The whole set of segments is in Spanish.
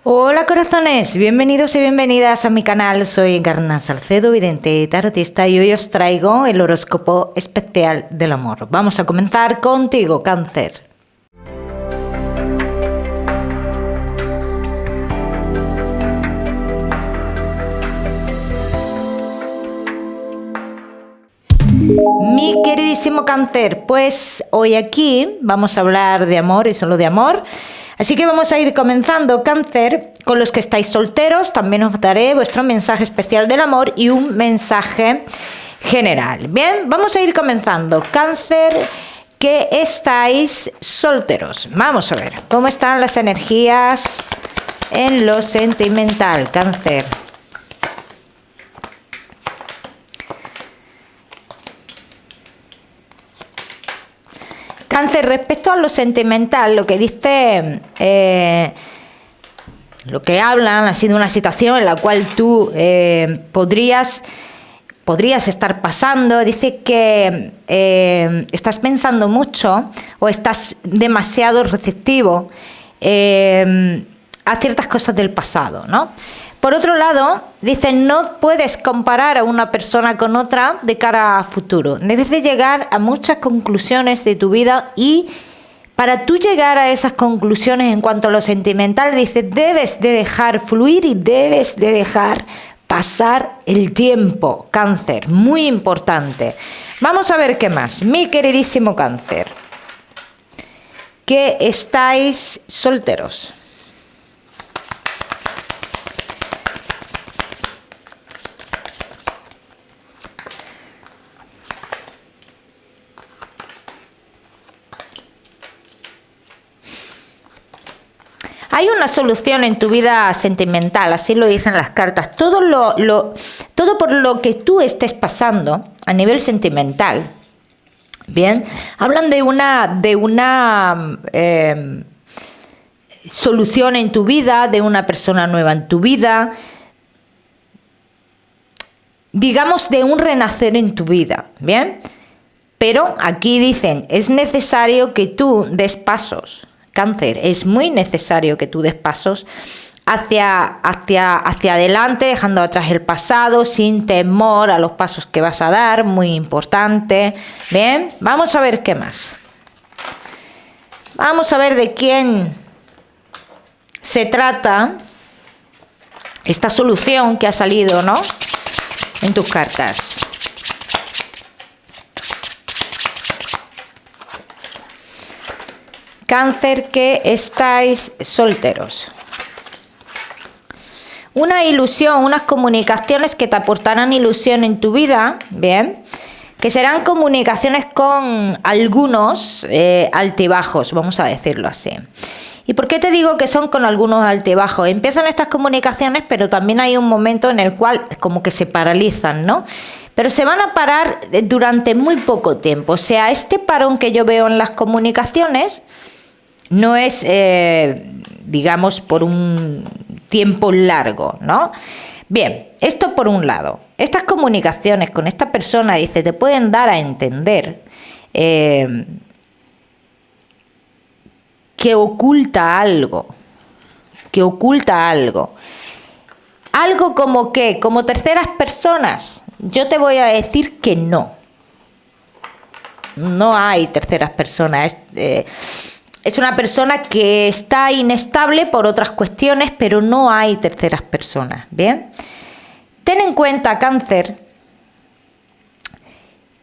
Hola corazones, bienvenidos y bienvenidas a mi canal. Soy Encarna Salcedo, vidente y tarotista, y hoy os traigo el horóscopo especial del amor. Vamos a comenzar contigo, Cáncer. Mi queridísimo Cáncer, pues hoy aquí vamos a hablar de amor y solo de amor. Así que vamos a ir comenzando, Cáncer, con los que estáis solteros. También os daré vuestro mensaje especial del amor y un mensaje general. Bien, vamos a ir comenzando. Cáncer, que estáis solteros. Vamos a ver cómo están las energías en lo sentimental, Cáncer. Cáncer, respecto a lo sentimental, lo que dice, lo que hablan ha sido una situación en la cual tú podrías estar pasando. Dice que estás pensando mucho o estás demasiado receptivo a ciertas cosas del pasado, ¿no? Por otro lado, dice, no puedes comparar a una persona con otra de cara a futuro. Debes de llegar a muchas conclusiones de tu vida y para tú llegar a esas conclusiones en cuanto a lo sentimental, dice, debes de dejar fluir y debes de dejar pasar el tiempo, Cáncer. Muy importante. Vamos a ver qué más. Mi queridísimo Cáncer, que estáis solteros. Hay una solución en tu vida sentimental, así lo dicen las cartas. Todo por lo que tú estés pasando a nivel sentimental, bien, hablan de una solución en tu vida, de una persona nueva en tu vida, digamos de un renacer en tu vida, bien. Pero aquí dicen, es necesario que tú des pasos. Cáncer, es muy necesario que tú des pasos hacia adelante, dejando atrás el pasado, sin temor a los pasos que vas a dar, muy importante. Bien, vamos a ver qué más. Vamos a ver de quién se trata esta solución que ha salido, ¿no?, en tus cartas. Cáncer, que estáis solteros. Una ilusión, unas comunicaciones que te aportarán ilusión en tu vida, bien, que serán comunicaciones con algunos altibajos, vamos a decirlo así. ¿Y por qué te digo que son con algunos altibajos? Empiezan estas comunicaciones, pero también hay un momento en el cual como que se paralizan, ¿no? Pero se van a parar durante muy poco tiempo. O sea, este parón que yo veo en las comunicaciones no es, digamos, por un tiempo largo, ¿no? Bien, esto por un lado. Estas comunicaciones con esta persona, dice, te pueden dar a entender que oculta algo. Algo como que, como terceras personas, yo te voy a decir que no. No hay terceras personas. Es una persona que está inestable por otras cuestiones, pero no hay terceras personas, ¿bien? Ten en cuenta, Cáncer,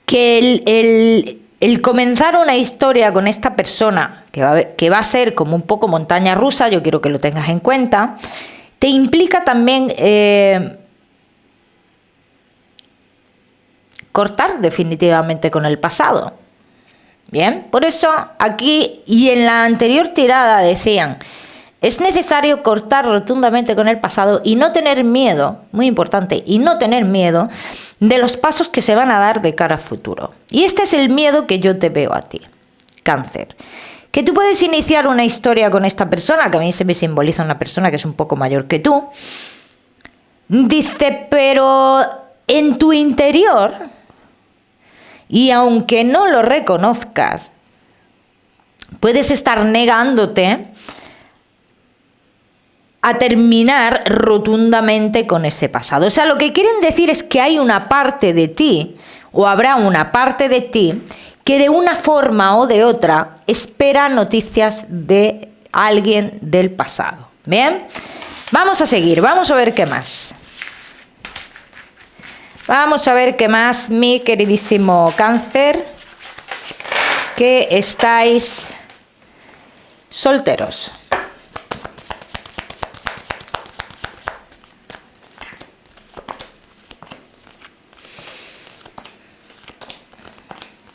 que el comenzar una historia con esta persona, que va a ser como un poco montaña rusa, yo quiero que lo tengas en cuenta, te implica también cortar definitivamente con el pasado. Bien, por eso aquí y en la anterior tirada decían, es necesario cortar rotundamente con el pasado y no tener miedo, muy importante, y no tener miedo de los pasos que se van a dar de cara a futuro. Y este es el miedo que yo te veo a ti, Cáncer. Que tú puedes iniciar una historia con esta persona, que a mí se me simboliza una persona que es un poco mayor que tú. Dice, pero en tu interior, y aunque no lo reconozcas, puedes estar negándote a terminar rotundamente con ese pasado. O sea, lo que quieren decir es que hay una parte de ti, o habrá una parte de ti, que de una forma o de otra espera noticias de alguien del pasado. ¿Bien? Vamos a seguir, vamos a ver qué más. Vamos a ver qué más, mi queridísimo Cáncer, que estáis solteros.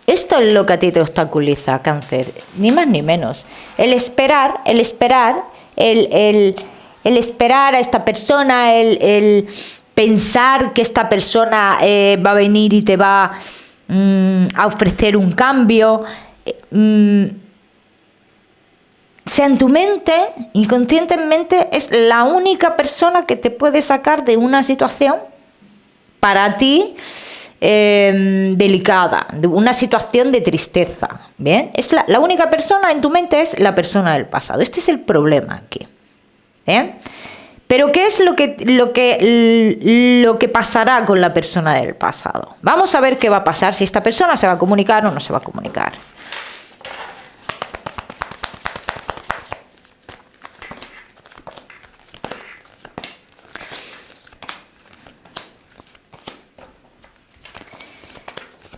Esto es lo que a ti te obstaculiza, Cáncer, ni más ni menos. El esperar a esta persona, el pensar que esta persona va a venir y te va a ofrecer un cambio. Sea en tu mente, inconscientemente, es la única persona que te puede sacar de una situación para ti delicada, de una situación de tristeza. ¿Bien? Es la única persona en tu mente es la persona del pasado. Este es el problema aquí. ¿Bien? Pero ¿qué es lo que pasará con la persona del pasado? Vamos a ver qué va a pasar, si esta persona se va a comunicar o no se va a comunicar.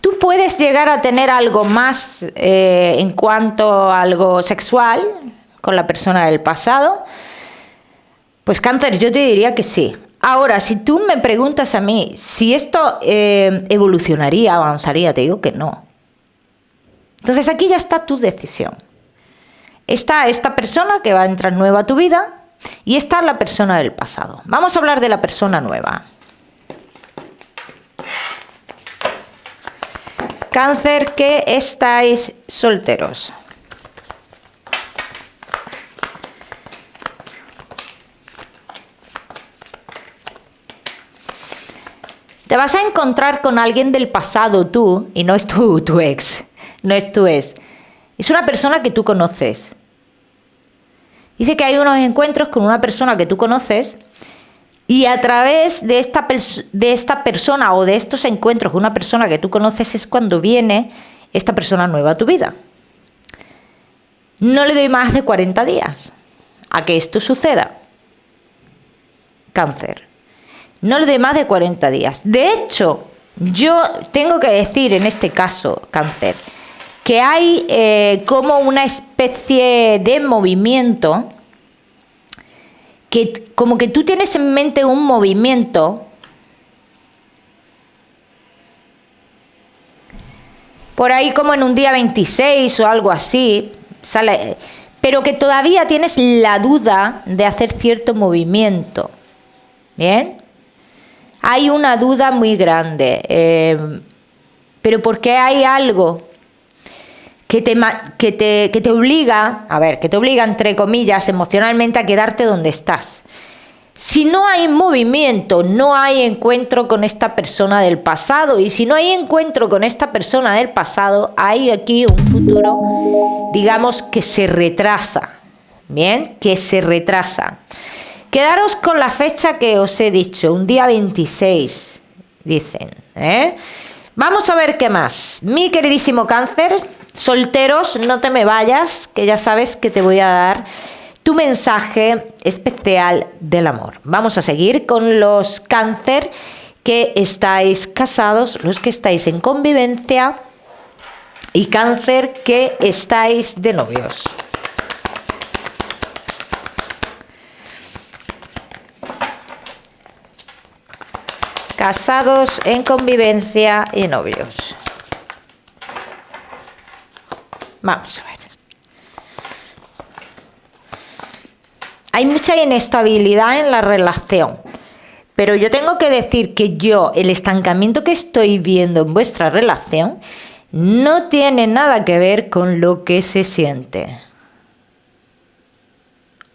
Tú puedes llegar a tener algo más en cuanto a algo sexual con la persona del pasado. Pues Cáncer, yo te diría que sí. Ahora, si tú me preguntas a mí si esto evolucionaría, avanzaría, te digo que no. Entonces aquí ya está tu decisión. Está esta persona que va a entrar nueva a tu vida y está la persona del pasado. Vamos a hablar de la persona nueva. Cáncer, que estáis solteros. Te vas a encontrar con alguien del pasado tú, y no es tu ex, no es tu ex. Es una persona que tú conoces. Dice que hay unos encuentros con una persona que tú conoces y a través de esta persona o de estos encuentros con una persona que tú conoces es cuando viene esta persona nueva a tu vida. No le doy más de 40 días a que esto suceda. Cáncer. No le doy más de 40 días. De hecho, yo tengo que decir en este caso, Cáncer, que hay como una especie de movimiento, que como que tú tienes en mente un movimiento por ahí como en un día 26 o algo así, sale, pero que todavía tienes la duda de hacer cierto movimiento. ¿Bien? Hay una duda muy grande, pero porque hay algo que te obliga, que te obliga entre comillas emocionalmente a quedarte donde estás. Si no hay movimiento, no hay encuentro con esta persona del pasado, y si no hay encuentro con esta persona del pasado, hay aquí un futuro, digamos, que se retrasa. Bien, que se retrasa. Quedaros con la fecha que os he dicho, un día 26, dicen. Vamos a ver qué más. Mi queridísimo Cáncer, solteros, no te me vayas, que ya sabes que te voy a dar tu mensaje especial del amor. Vamos a seguir con los Cáncer que estáis casados, los que estáis en convivencia y Cáncer que estáis de novios. Casados, en convivencia y novios. Vamos a ver. Hay mucha inestabilidad en la relación, pero yo tengo que decir que el estancamiento que estoy viendo en vuestra relación no tiene nada que ver con lo que se siente.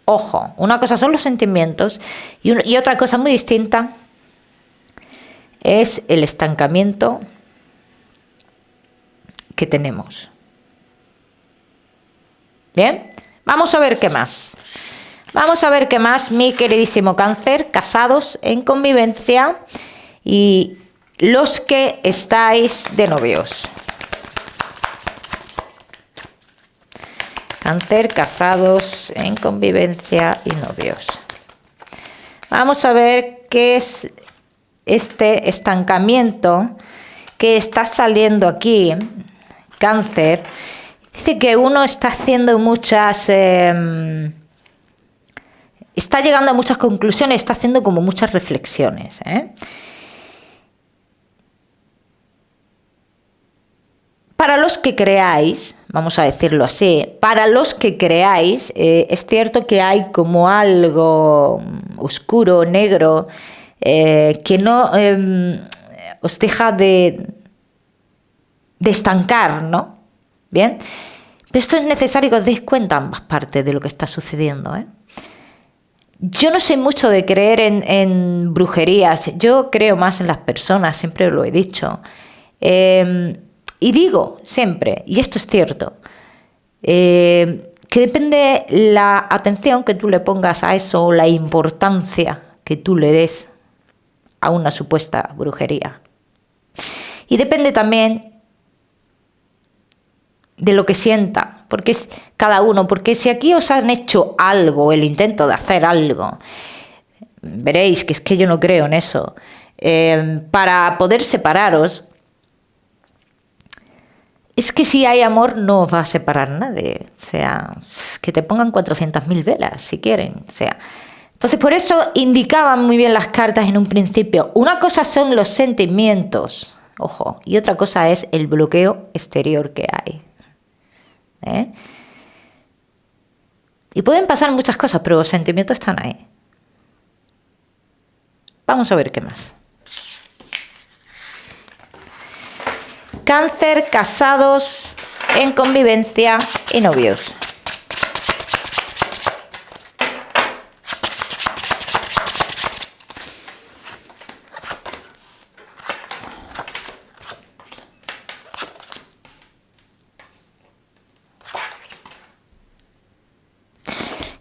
Ojo, una cosa son los sentimientos y otra cosa muy distinta es el estancamiento que tenemos. Bien, vamos a ver qué más. Vamos a ver qué más, mi queridísimo Cáncer, casados en convivencia y los que estáis de novios. Cáncer, casados en convivencia y novios. Vamos a ver qué es este estancamiento que está saliendo aquí, Cáncer. Dice que uno está haciendo muchas... está llegando a muchas conclusiones, está haciendo como muchas reflexiones, Para los que creáis, vamos a decirlo así, para los que creáis, es cierto que hay como algo oscuro, negro, que no os deja de estancar, ¿no? Bien, pero esto es necesario que os deis cuenta ambas partes de lo que está sucediendo, Yo no soy mucho de creer en brujerías, yo creo más en las personas, siempre lo he dicho. Y digo siempre, y esto es cierto, que depende la atención que tú le pongas a eso o la importancia que tú le des a una supuesta brujería. Y depende también de lo que sienta, porque es cada uno, porque si aquí os han hecho algo, el intento de hacer algo, veréis que es que yo no creo en eso, para poder separaros, es que si hay amor no os va a separar nadie, o sea, que te pongan 400.000 velas si quieren, o sea. Entonces por eso indicaban muy bien las cartas en un principio, una cosa son los sentimientos, ojo, y otra cosa es el bloqueo exterior que hay. Y pueden pasar muchas cosas, pero los sentimientos están ahí. Vamos a ver qué más. Cáncer, casados en convivencia y novios.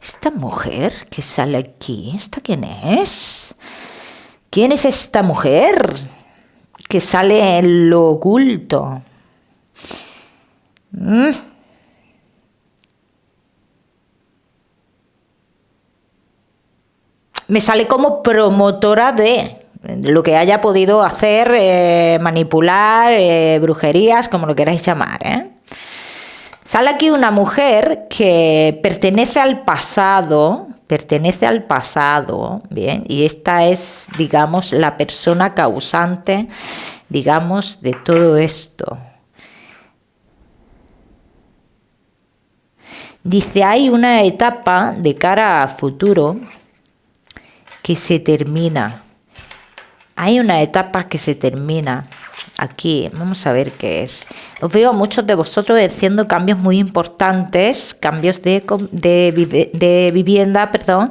Esta mujer que sale aquí, ¿esta quién es? ¿Quién es esta mujer que sale en lo oculto? Me sale como promotora de lo que haya podido hacer, manipular, brujerías, como lo queráis llamar, Sale aquí una mujer que pertenece al pasado, bien, y esta es, digamos, la persona causante, digamos, de todo esto. Dice, hay una etapa de cara a futuro que se termina. Hay una etapa que se termina aquí. Vamos a ver qué es. Os veo a muchos de vosotros haciendo cambios muy importantes, cambios de vivienda, perdón,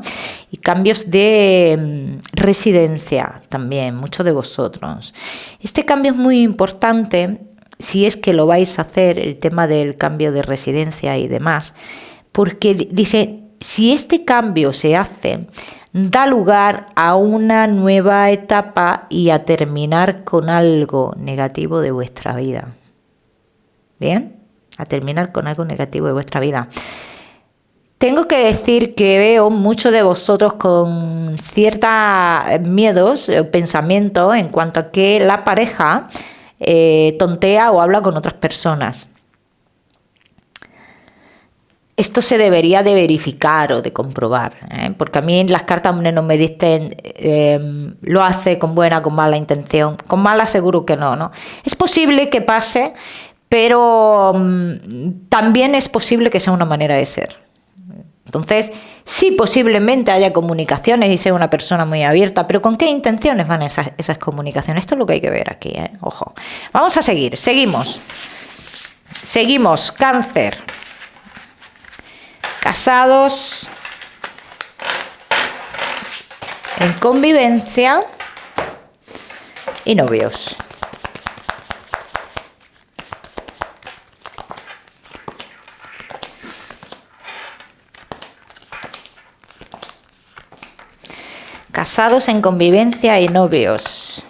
y cambios de residencia también, muchos de vosotros. Este cambio es muy importante si es que lo vais a hacer, el tema del cambio de residencia y demás, porque dice, si este cambio se hace, da lugar a una nueva etapa y a terminar con algo negativo de vuestra vida. ¿Bien? A terminar con algo negativo de vuestra vida. Tengo que decir que veo muchos de vosotros con ciertos miedos, pensamientos en cuanto a que la pareja tontea o habla con otras personas. Esto se debería de verificar o de comprobar, porque a mí las cartas no me dicen lo hace con buena o con mala intención. Con mala seguro que no. Es posible que pase, pero también es posible que sea una manera de ser. Entonces, sí, posiblemente haya comunicaciones y sea una persona muy abierta, pero ¿con qué intenciones van esas comunicaciones? Esto es lo que hay que ver aquí, ojo. Vamos a seguir, seguimos, Cáncer. Casados en convivencia y novios. Casados en convivencia y novios.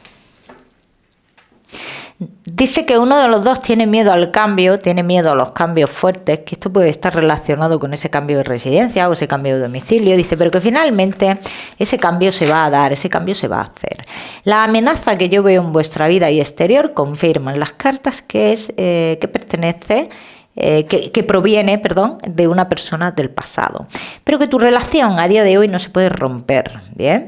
Dice que uno de los dos tiene miedo al cambio, tiene miedo a los cambios fuertes, que esto puede estar relacionado con ese cambio de residencia o ese cambio de domicilio. Dice, pero que finalmente ese cambio se va a dar, ese cambio se va a hacer. La amenaza que yo veo en vuestra vida y exterior confirman las cartas que es que pertenece, que proviene, perdón, de una persona del pasado. Pero que tu relación a día de hoy no se puede romper, ¿bien?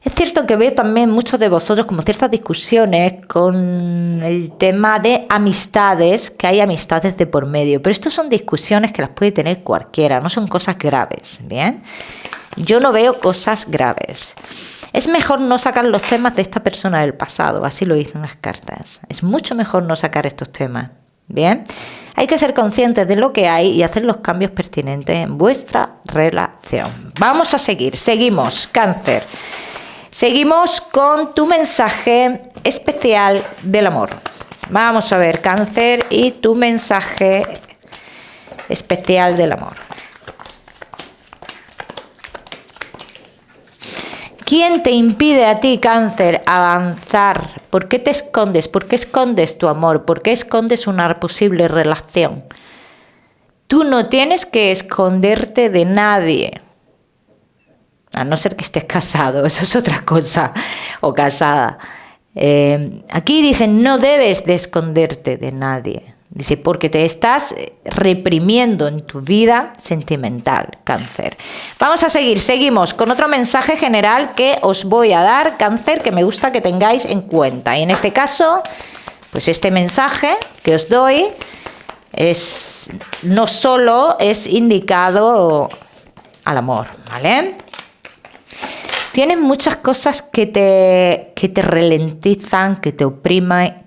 Es cierto que veo también muchos de vosotros como ciertas discusiones con el tema de amistades, que hay amistades de por medio, pero estos son discusiones que las puede tener cualquiera, no son cosas graves, ¿bien? Yo no veo cosas graves. Es mejor no sacar los temas de esta persona del pasado, así lo dicen las cartas. Es mucho mejor no sacar estos temas, ¿bien? Hay que ser conscientes de lo que hay y hacer los cambios pertinentes en vuestra relación. Vamos a seguir, seguimos, Cáncer. Seguimos con tu mensaje especial del amor. Vamos a ver, Cáncer, y tu mensaje especial del amor. ¿Quién te impide a ti, Cáncer, avanzar? ¿Por qué te escondes? ¿Por qué escondes tu amor? ¿Por qué escondes una posible relación? Tú no tienes que esconderte de nadie. A no ser que estés casado, eso es otra cosa, o casada. Aquí dicen, no debes de esconderte de nadie. Dice, porque te estás reprimiendo en tu vida sentimental, Cáncer. Vamos a seguir, seguimos con otro mensaje general que os voy a dar, Cáncer, que me gusta que tengáis en cuenta. Y en este caso, pues este mensaje que os doy no solo es indicado al amor, ¿vale? Tienes muchas cosas que te ralentizan, que te oprimen,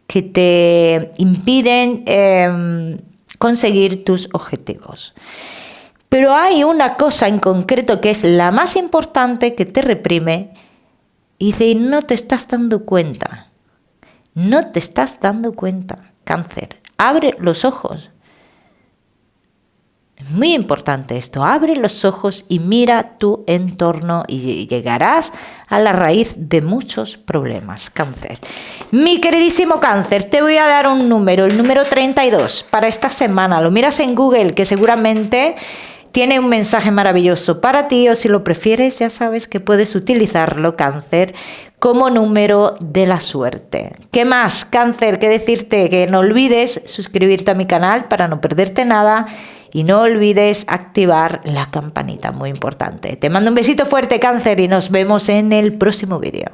que te impiden conseguir tus objetivos. Pero hay una cosa en concreto que es la más importante que te reprime y no te estás dando cuenta. No te estás dando cuenta, Cáncer. Abre los ojos. Es muy importante esto, abre los ojos y mira tu entorno y llegarás a la raíz de muchos problemas, Cáncer. Mi queridísimo Cáncer, te voy a dar un número, el número 32 para esta semana. Lo miras en Google, que seguramente tiene un mensaje maravilloso para ti, o si lo prefieres ya sabes que puedes utilizarlo, Cáncer, como número de la suerte. ¿Qué más, Cáncer? Que decirte que no olvides suscribirte a mi canal para no perderte nada. Y no olvides activar la campanita, muy importante. Te mando un besito fuerte, Cáncer, y nos vemos en el próximo vídeo.